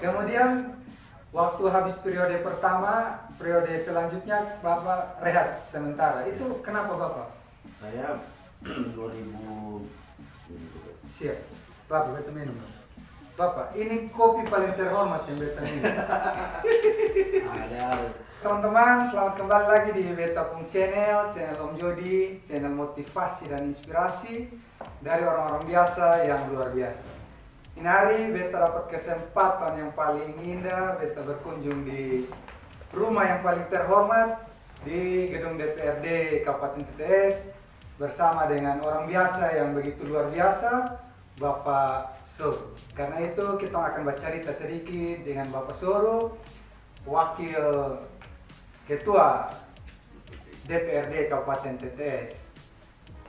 Kemudian waktu habis periode pertama, periode selanjutnya Bapak rehat sementara. Itu kenapa Bapak? Saya 2000 Siap. Bapak beta minum. Bapak, ini kopi paling terhormat yang beta minum. ada Teman-teman, selamat kembali lagi di Beta Pung Channel Om Jody, channel motivasi dan inspirasi dari orang-orang biasa yang luar biasa. Ini hari Beta dapat kesempatan yang paling indah, Beta berkunjung di rumah yang paling terhormat di gedung DPRD Kabupaten TTS bersama dengan orang biasa yang begitu luar biasa, Bapak Soro. Karena itu kita akan bercerita sedikit dengan Bapak Soro, Wakil Ketua DPRD Kabupaten TTS.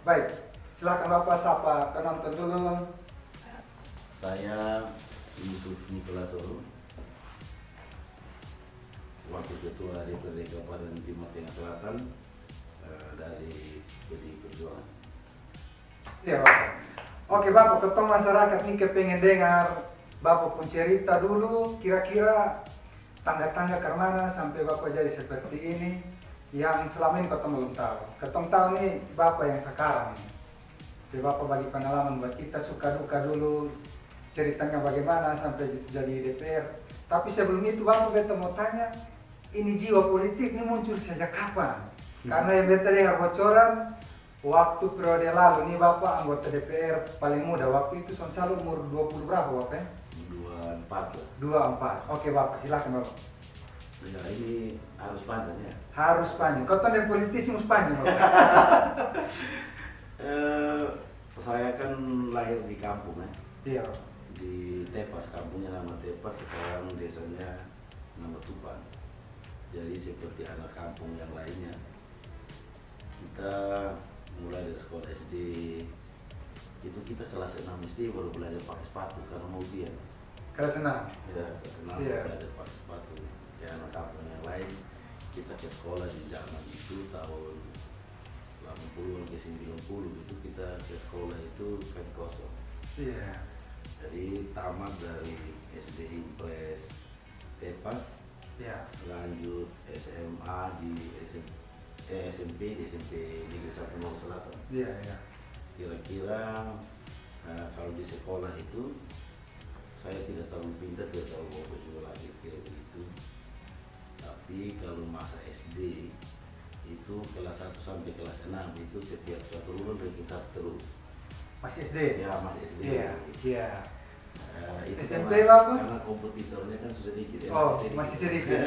Baik, silakan Bapak sapa penonton dulu. saya Yusuf Nikola Soro, Wakil Ketua DPRD Kabupaten Timur Tengah Selatan dari PDI Perjuangan. Iya Bapak. Oke Bapak, ketemu masyarakat nih kepengen dengar Bapak pun cerita dulu, kira-kira tangga-tangga ke mana sampai Bapak jadi seperti ini yang selama ini ketemu belum tahu. Ketemu tahu nih Bapak yang sekarang ini. Jadi Bapak bagi pengalaman buat kita, suka duka dulu, ceritanya bagaimana sampai jadi DPR. Tapi sebelum itu Bapak beta mau tanya, ini jiwa politik ini muncul sejak kapan? Karena yang beta dengar bocoran, waktu periode lalu nih Bapak anggota DPR paling muda, waktu itu selalu umur 20 berapa Bapak ya? 24 lah. 24. Oke Bapak, silakan Bapak. Ya, ini harus panjang ya. Harus panjang. Kau tahu politisi harus panjang Bapak. Saya kan lahir di kampung ya. Iya. Di Tepas, kampungnya nama Tepas, sekarang desanya nama Tupan. Jadi seperti anak kampung yang lainnya, kita mulai dari sekolah SD itu kita kelas 6 SD baru belajar pakai sepatu karena mau ujian. Kelas 6. Ya, kelas 6 belajar pakai sepatu. Kayak anak kampung yang lain, kita ke sekolah di zaman itu tahun 80 ke 90 itu kita ke sekolah itu kan kosong. Iya. Jadi tamat dari SD Impres Tepas, Iya. lanjut SMA di SMP Negeri 1 Malang Selatan. Iya, iya. Kira-kira kalau di sekolah itu saya tidak terlalu pintar, tidak terlalu bodoh juga lagi kira begitu. Tapi kalau masa SD itu kelas 1 sampai kelas 6 itu setiap satu bulan ranking 1 terus. Masih SD? Ya masih SD. Iya, siap. Itu SMP Bapak? karena kompetitornya kan sedikit ya. Oh, masih sedikit.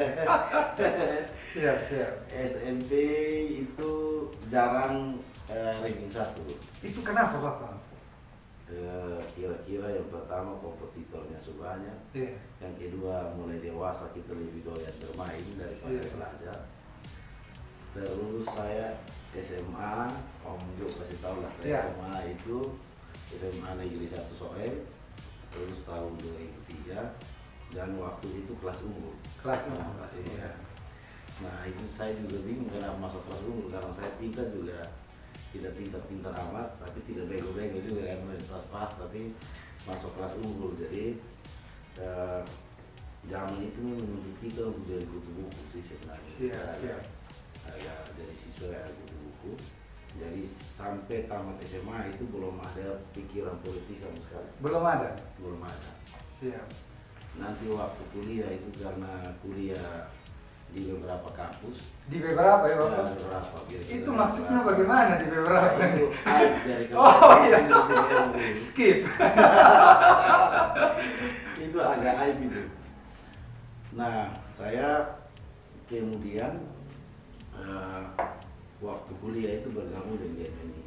Siap, siap. SMP itu jarang ranking 1. Itu kenapa Bapak? Kira-kira yang pertama kompetitornya banyak, Iya. yang kedua mulai dewasa kita lebih doyan bermain daripada Siap. belajar. Terus saya SMA, Om Jo kasih tahu lah, saya Iya. SMA itu SMA Negeri 1 Soe, terus tahun 2003 dan waktu itu kelas unggul. Kelas 6. Kelas unggul. Nah itu saya juga bingung kenapa masuk kelas unggul, karena saya pintar juga tidak pintar-pintar amat, tapi tidak bego-bego juga kan, pas-pas tapi masuk kelas unggul. Jadi zaman itu menuntut kita untuk jadi kutu buku sih sebenarnya. Siap. Agak jadi siswa yang kutu buku. Jadi sampai tamat SMA itu belum ada pikiran politis sama sekali. Belum ada. Belum ada. Siap. Nanti waktu kuliah itu karena kuliah di beberapa kampus. Di beberapa ya Bapak? Ya, beberapa. Itu maksudnya bagaimana di beberapa? Nah, itu aib dari Oh iya. kampus. Skip. Itu agak aib itu. Nah, saya kemudian waktu kuliah itu bergabung dengan GMNI.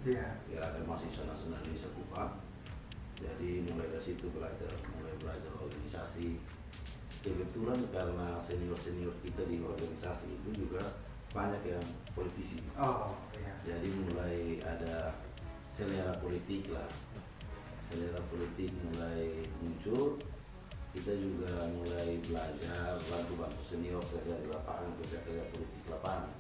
Iya. Ya, ada mahasiswa nasional Indonesia Kupang. Jadi mulai dari situ belajar organisasi. Kebetulan karena senior kita di organisasi itu juga banyak yang politisi. Oh iya. Jadi mulai ada selera politik lah. Selera politik mulai muncul. Kita juga mulai belajar, bantu senior kerja di lapangan, kerja politik lapangan.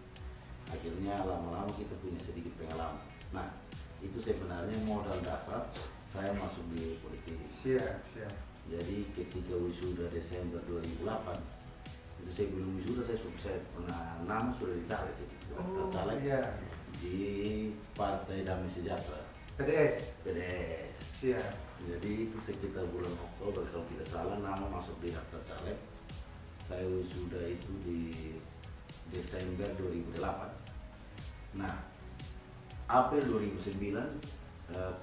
Akhirnya lama-lama kita punya sedikit pengalaman. Nah, itu sebenarnya modal dasar saya masuk di politik. Siap. Jadi ketika wisuda Desember 2008 itu saya belum wisuda, saya pernah nama sudah dicaleg itu caleg iya. di Partai Damai Sejahtera PDS. PDS. Siap. Jadi itu sekitar bulan Oktober kalau tidak salah nama masuk di daftar caleg. Saya wisuda itu di Desember 2008. Nah, April 2009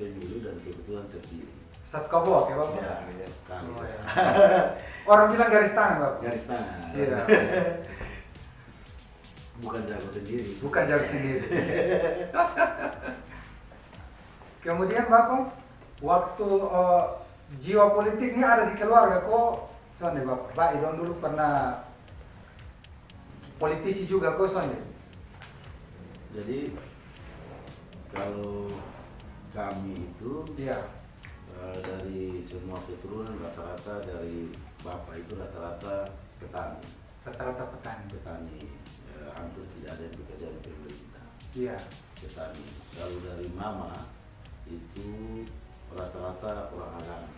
pemilu dan kebetulan terpilih. Satu kabok ya Bapak? Ya, sekali. Oh, ya. Orang bilang garis tangan Bapak? Garis tangan. Siap. Bukan jago sendiri. Bukan jago sendiri. Kemudian Bapak, waktu jiwa politiknya ada di keluarga kok, soalnya Bapak, Pak Idon dulu pernah politisi juga kok soalnya. Jadi kalau kami itu Iya. dari semua keturunan rata-rata dari bapak itu rata-rata petani. Rata-rata petani. Hampir tidak ada yang bekerja di pemerintah. Iya. Petani. Kalau dari mama itu rata-rata orang agama.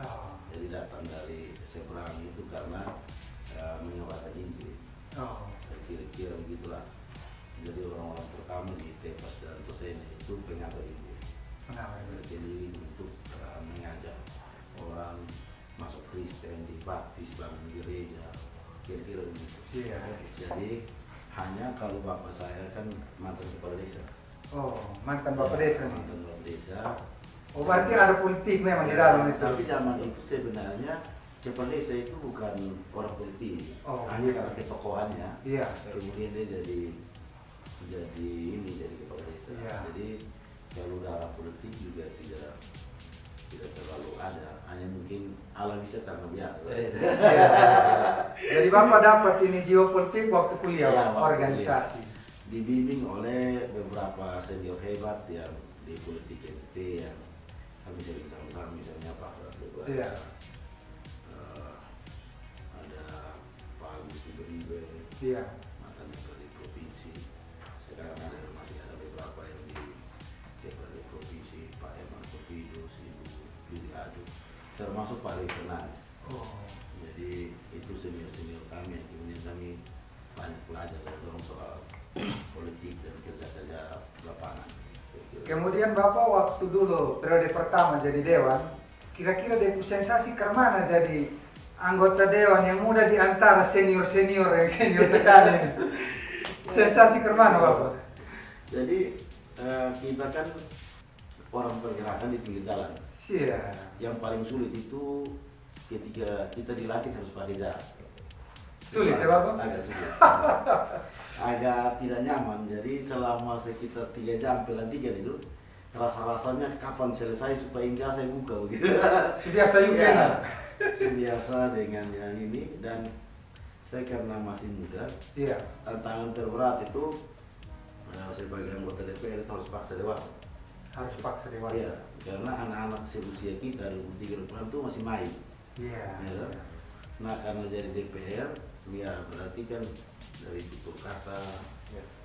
Oh. Jadi datang dari seberang itu karena menyebarkan Injil. Oh. Kira-kira begitulah. Jadi orang-orang pertama di Tepas dan Tosene itu pengabar Injil. Jadi untuk mengajak orang masuk Kristen, dibaptis, bangun gereja, kira-kira begitu. Siap. Jadi hanya kalau bapak saya kan mantan kepala desa. Oh, mantan Bapak Desa nih. Mantan bapak desa. Oh, berarti ada politik memang di dalam itu. Tapi zaman itu sebenarnya kepala desa itu bukan orang politik. Oh. Hanya karena ketokohannya. Iya. Kemudian dia jadi kepala desa. Iya. Jadi kalau darah politik juga tidak terlalu ada, hanya mungkin ala bisa karena biasa. Iya. Jadi Bapak dapat ini jiwa politik waktu kuliah, Ya, waktu organisasi. Dibimbing oleh beberapa senior hebat yang di politik NTT yang kami sering sama-sama, misalnya Pak Frasle, Iya. ada Pak Agus Iberibe, Iya. mantan dari provinsi. Sekarang masih ada beberapa yang di Kepala Provinsi, Pak Eman Sofidus, Ibu Lili Adu, termasuk Pak Lee Fernandes. Oh. Jadi itu senior-senior kami yang kemudian kami banyak belajar dari orang soal politik dan kerja-kerja lapangan. Kemudian Bapak waktu dulu periode pertama jadi dewan, kira-kira dari sensasi kemana jadi anggota dewan yang muda di antara senior-senior yang senior sekali ini? Sensasi kemana Bapak? Jadi kita kan orang pergerakan di pinggir jalan. Siap. Yang paling sulit itu ketika kita dilatih harus pakai jas. Sulit ya Bapak? Agak sulit. Agak tidak nyaman. Jadi selama sekitar 3 jam pelantikan itu rasa-rasanya kapan selesai supaya jas saya buka begitu. Subiasa juga Ya, nah? Subiasa dengan yang ini, dan saya karena masih muda, Iya. tantangan terberat itu sebagai anggota DPR itu harus paksa dewasa. Harus paksa dewasa. Iya, karena anak-anak seusia kita 23 itu masih main. Iya. Ya, nah karena jadi DPR, ya berarti kan dari tutur kata,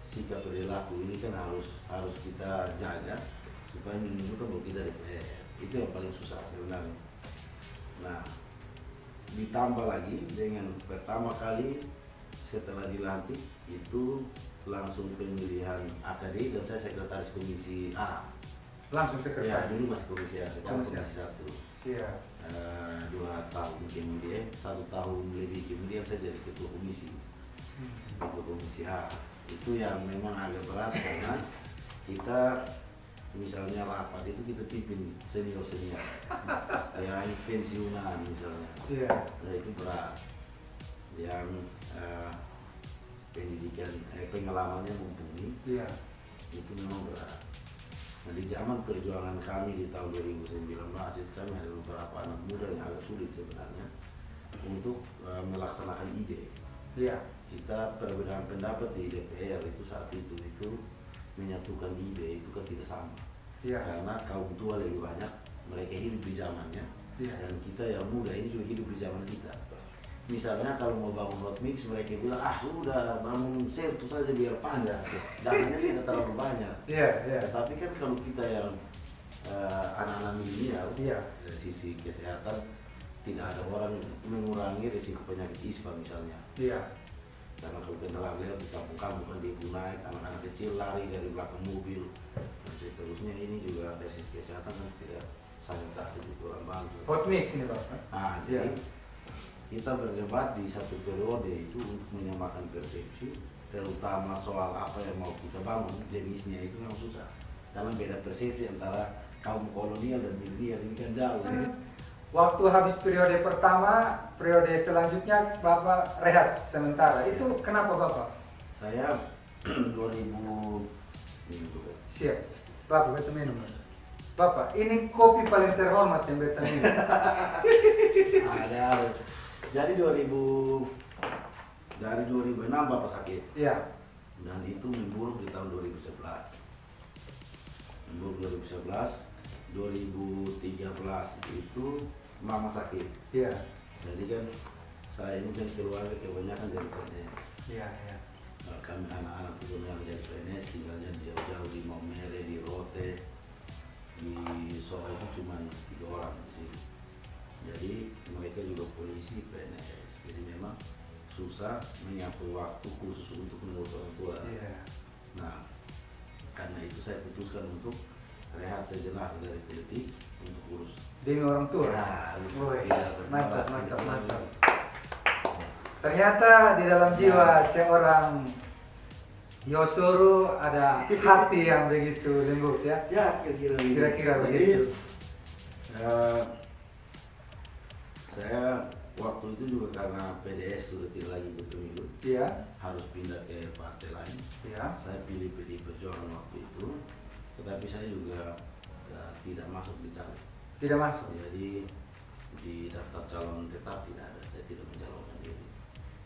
sikap perilaku ini kan harus kita jaga supaya menunjukkan bahwa kita DPR. Itu yang paling susah sebenarnya. Nah, ditambah lagi dengan pertama kali setelah dilantik itu langsung pemilihan AKD dan saya sekretaris komisi A. Langsung Ya, sekretaris. dulu masih komisi A, sekarang Komisi A. komisi 1. Siap. 2 tahun kemudian, 1 tahun lebih kemudian saya jadi ketua komisi. Ketua komisi A. Itu yang memang agak berat karena kita misalnya rapat itu kita pimpin senior-senior yang pensiunan misalnya. Iya. Nah, itu berat. Yang pendidikan pengalamannya mumpuni, Iya. itu memang berat. Nah, di zaman perjuangan kami di tahun 2019 itu kami ada beberapa anak muda yang agak sulit sebenarnya untuk melaksanakan ide. Iya. Kita perbedaan pendapat di DPR itu saat itu menyatukan ide itu kan tidak sama. Iya. Karena kaum tua lebih banyak, mereka hidup di zamannya, Iya. dan kita yang muda ini juga hidup di zaman kita. Misalnya kalau mau bangun hot mix, mereka bilang sudah bangun sertu saja biar panjang, dananya tidak terlalu banyak. Iya. Iya. Tapi kan kalau kita yang anak-anak milenial, Iya. dari sisi kesehatan tidak ada orang mengurangi risiko penyakit ispa misalnya. Iya. Karena kalau kita lihat di kampung-kampung kan ibu naik, anak-anak kecil lari dari belakang mobil dan seterusnya. Ini juga dari sisi kesehatan kan tidak sanitasi di kurang bagus. Hot mix ini Pak. Nah, jadi kita berdebat di satu periode itu untuk menyamakan persepsi, terutama soal apa yang mau kita bangun, jenisnya itu memang susah. Karena beda persepsi antara kaum kolonial dan milenial ini kan jauh. Waktu habis periode pertama, periode selanjutnya Bapak rehat sementara. Itu kenapa Bapak? Saya 2000 Siap. Bapak beta minum. Bapak, ini kopi paling terhormat yang beta minum. ada. Jadi dari 2006 Bapak sakit. Iya. Dan itu memburuk di tahun 2011. Memburuk 2011, 2013 itu mama sakit. Iya. Jadi kan saya ini kan keluarga kebanyakan dari PNS. Iya, iya. Kami anak-anak itu yang dari PNS tinggalnya jauh-jauh di Maumere, di Rote, di Solo itu cuma 3 orang di sini. Jadi mereka juga polisi PNS. Jadi memang susah menyapu waktu khusus untuk mengurus orang tua. Iya. Nah, karena itu saya putuskan untuk rehat sejenak dari politik untuk urus Demi orang tua. ya, Woi, mantap. mantap. Ternyata di dalam jiwa seorang Yosuru ada hati yang begitu lembut ya. Ya, kira-kira begitu. Saya waktu itu juga karena PDS sudah tidak lagi berpemilu, Iya. harus pindah ke partai lain. Iya. Saya pilih PDI Perjuangan waktu itu, tetapi saya juga tidak masuk di caleg. Tidak masuk. Jadi di daftar calon tetap tidak ada, saya tidak mencalonkan diri.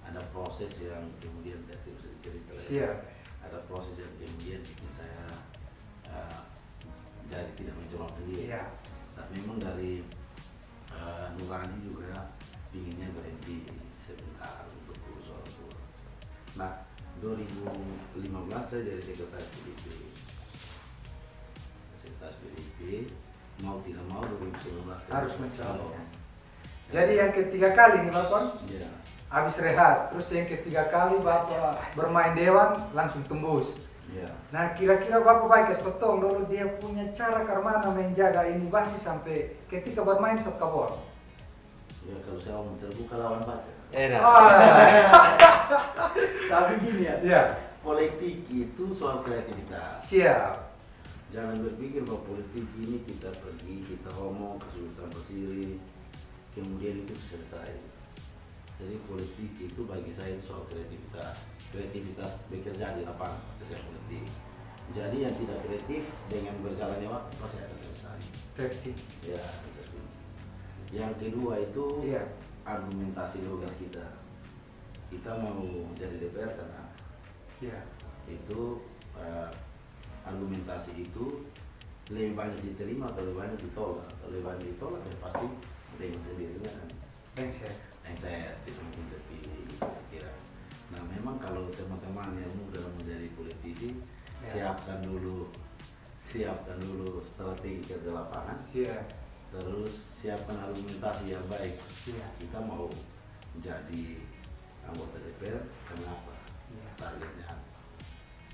Ada proses yang kemudian tidak bisa diceritakan. Siap. Ada proses yang kemudian bikin saya jadi tidak mencalonkan diri. Iya. Tapi memang dari nurani juga inginnya berhenti sebentar untuk urus orang tua. Nah, 2015 saya jadi sekretaris PDIP. Sekretaris PDIP, mau tidak mau 2019 Harus mencalon. Jadi yang ketiga kali nih Bapak, Iya. habis rehat, terus yang ketiga kali Bapak bermain dewan langsung tembus. Iya. Nah kira-kira Bapak baik sepotong dulu dia punya cara karmana menjaga ini basis sampai ketika bermain sok kabor. Ya kalau saya mau terbuka lawan baca. Tapi gini ya, Iya. politik itu soal kreativitas. Siap. Jangan berpikir bahwa politik ini kita pergi, kita ngomong ke Sultan Pesiri, kemudian itu selesai. Jadi politik itu bagi saya soal kreativitas. Kreativitas bekerja di lapangan kerja politik. Jadi yang tidak kreatif dengan berjalannya waktu pasti akan selesai. Versi. Ya, itu sih. Yang kedua itu Iya. argumentasi logis kita. Kita mau jadi DPR karena Iya. itu argumentasi itu lebih banyak diterima atau lebih banyak ditolak. Kalau lebih banyak ditolak ya pasti dengan sendirinya kan. Saya tidak mungkin terpilih kira-kira. Nah memang kalau teman-teman yang muda menjadi politisi Ya. siapkan dulu strategi kerja lapangan. Siap. Terus siapkan argumentasi yang baik. Siap. Kita mau menjadi anggota DPR kenapa? Iya. Targetnya apa?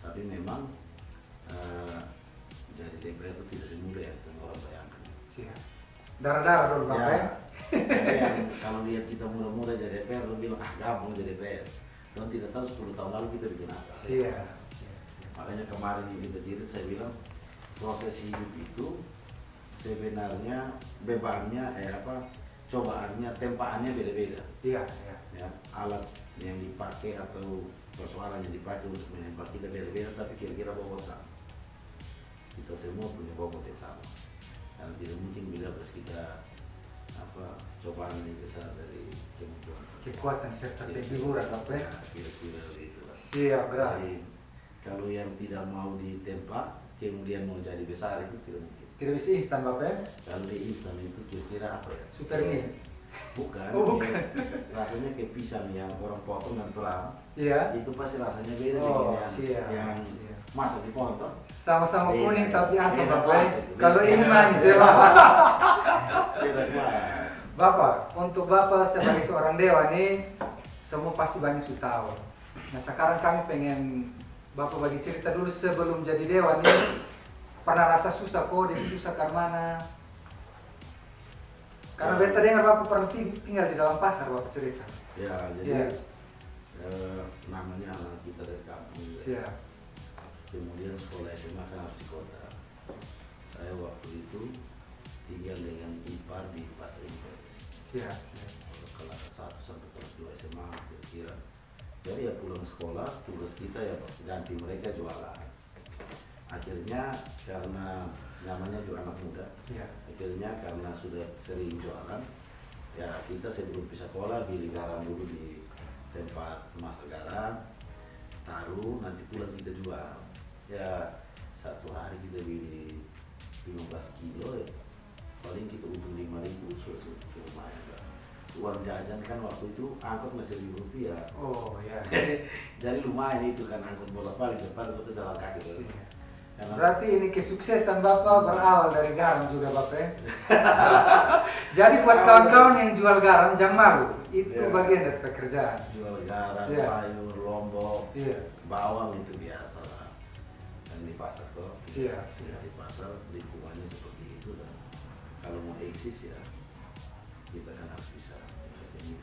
Tapi memang jadi DPR itu tidak semudah yang semua orang bayangkan. Siap. Darah-darah dulu Bapak ya. Ada yang kalau lihat kita muda-muda jadi DPR, lu bilang gampang jadi DPR. Dan tidak tahu 10 tahun lalu kita bikin apa. Siap. Makanya kemarin yang kita cerita saya bilang proses hidup itu sebenarnya bebannya cobaannya, tempaannya beda-beda. Iya. Iya. Ya, alat yang dipakai atau persoalan yang dipakai untuk menembak kita beda-beda, tapi kira-kira bobot sama. Kita semua punya bobot yang sama. Dan tidak mungkin bila kita cobaan lebih besar dari Kekuatan serta kejujuran Bapak ya. Kira-kira begitu lah. Siap berat. Jadi, kalau yang tidak mau ditempa kemudian mau jadi besar itu tidak mungkin. Tidak bisa instan Bapak ya. Kalau di instan itu kira-kira apa ya? Superman. Bukan. Oh, bukan. Rasanya kayak pisang yang orang potong dan peram. Iya. Itu pasti rasanya beda Oh, dengan siap. yang Siap. masak di pohon toh. Sama-sama Beda, kuning tapi asam beda Bapak ya. kelas itu. Kalau ini Beda manis ya kelas. Bapak. Beda kelas. Bapak, untuk Bapak sebagai seorang dewa nih, semua pasti banyak sudah tahu. Nah sekarang kami pengen Bapak bagi cerita dulu sebelum jadi dewa nih, pernah rasa susah kok, dia susah karena mana? Karena beta dengar Bapak pernah tinggal di dalam pasar, Bapak cerita. Ya, jadi namanya anak kita dari kampung. Siap. Kemudian sekolah SMA kan harus di kota. Saya waktu itu tinggal dengan ipar di Pasar Impres. Siap. Kelas 1 sampai kelas 2 SMA kira-kira. Jadi ya pulang sekolah, tugas kita ya ganti mereka jualan. Akhirnya karena namanya juga anak muda, akhirnya karena sudah sering jualan, ya kita sebelum pisah sekolah beli garam dulu di tempat masak garam, taruh nanti pulang kita jual. Ya satu hari kita beli 15 kilo ya, paling kita untung 5.000, sudah lumayan lah. Uang jajan kan waktu itu angkot masih Rp1.000. Oh ya. Jadi lumayan itu kan angkot bolak-balik, depan kita jalan kaki tuh. Berarti ini kesuksesan Bapak berawal dari garam juga Bapak ya? Jadi buat kawan-kawan yang jual garam jangan malu, itu bagian dari pekerjaan. Jual garam, sayur, lombok, bawang itu biasa lah. Dan di pasar tuh, di pasar lingkungannya seperti itu dan kalau mau eksis ya kita kan harus bisa ini.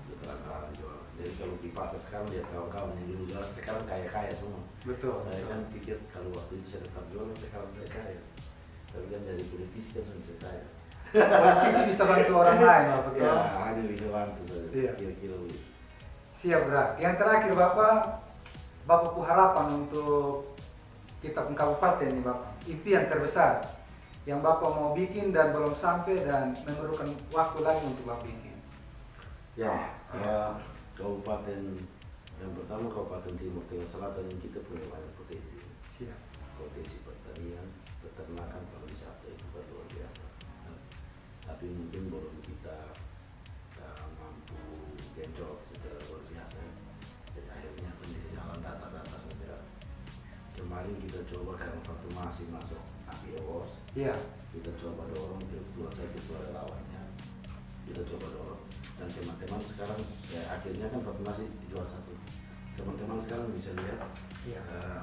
Terang-terangan jual. Jadi kalau di pasar sekarang lihat kawan-kawan yang dulu jualan sekarang kaya-kaya semua. Betul. Saya kan pikir kalau waktu itu saya tetap jualan sekarang saya kaya. Tapi kan dari politisi kan saya bisa kaya. Politisi bisa bantu orang lain Bapak. Ya, hanya bisa bantu saja. Kira-kira begitu. Siap berarti. Yang terakhir Bapak harapan untuk kita pun kabupaten nih Bapak. Impian terbesar yang Bapak mau bikin dan belum sampai dan memerlukan waktu lagi untuk Bapak bikin. Ya, kabupaten yang pertama Kabupaten Timur Tengah Selatan yang kita punya banyak potensi. Potensi pertanian, peternakan, pariwisata itu kan luar biasa. Tapi mungkin belum kita mampu genjot secara luar biasa. Jadi akhirnya menjadi jalan data-data saja. Kemarin kita coba karena waktu masih masuk APOS, kita coba dorong kebetulan saya ketua relawannya. Kita coba dorong dan teman-teman sekarang ya akhirnya kan masih juara 1. Teman-teman sekarang bisa lihat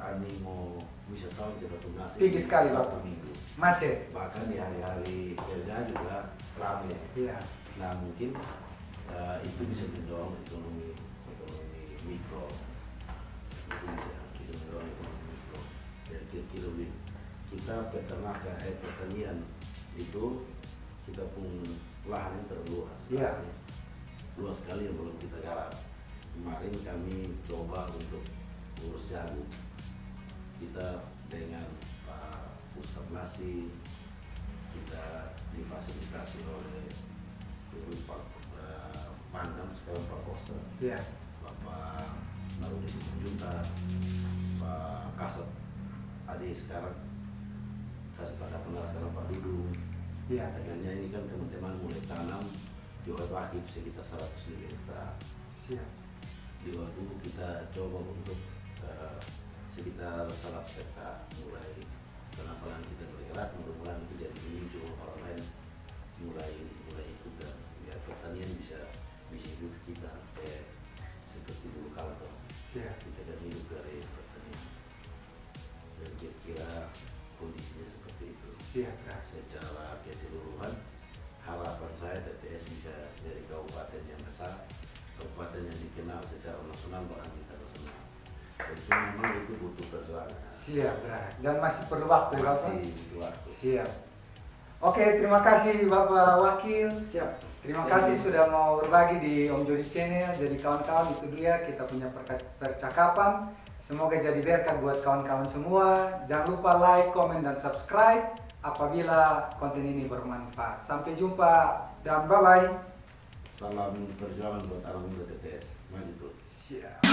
animo wisatawan ke Batu Nasi tinggi sekali Bapak. Minggu. Macet. Bahkan di hari-hari kerja juga ramai. Nah mungkin itu bisa mendorong ekonomi mikro. Itu bisa mendorong ekonomi mikro. Jadi kira-kira kita pertanian itu kita pun lahan yang terluas. Luas sekali yang belum kita garap. Kemarin kami coba untuk urus jagung. Kita dengan Pak Ustaz Nasi, kita difasilitasi oleh Pak Pangdam sekarang Pak Koster, Bapak Narudi Simanjuntak, Pak Kasat Adi sekarang Kasat Angkatan Darat sekarang Pak Dudung. Akhirnya ini kan teman-teman mulai tanam di Waduk sekitar 100 hektar. Di Waduk kita coba untuk sekitar 100 hektar mulai pelan-pelan kita bergerak, mudah-mudahan itu jadi pemicu orang lain mulai ikut dan ya pertanian bisa hidup kita seperti dulu kala tuh. Kita kan hidup dari pertanian dan kira-kira kondisinya seperti itu. Secara keseluruhan harapan saya TTS bisa dari kabupaten yang besar, kabupaten yang dikenal secara nasional bahkan internasional. Itu memang itu butuh perjuangan. Dan masih perlu waktu Bapak. Masih butuh waktu. Oke, terima kasih Bapak Wakil. Terima kasih sudah mau berbagi di Om Jody Channel. Jadi kawan-kawan itu dia kita punya percakapan. Semoga jadi berkat buat kawan-kawan semua. Jangan lupa like, comment, dan subscribe apabila konten ini bermanfaat. Sampai jumpa dan bye-bye. Salam perjuangan buat anak muda TTS. Maju terus. Siap.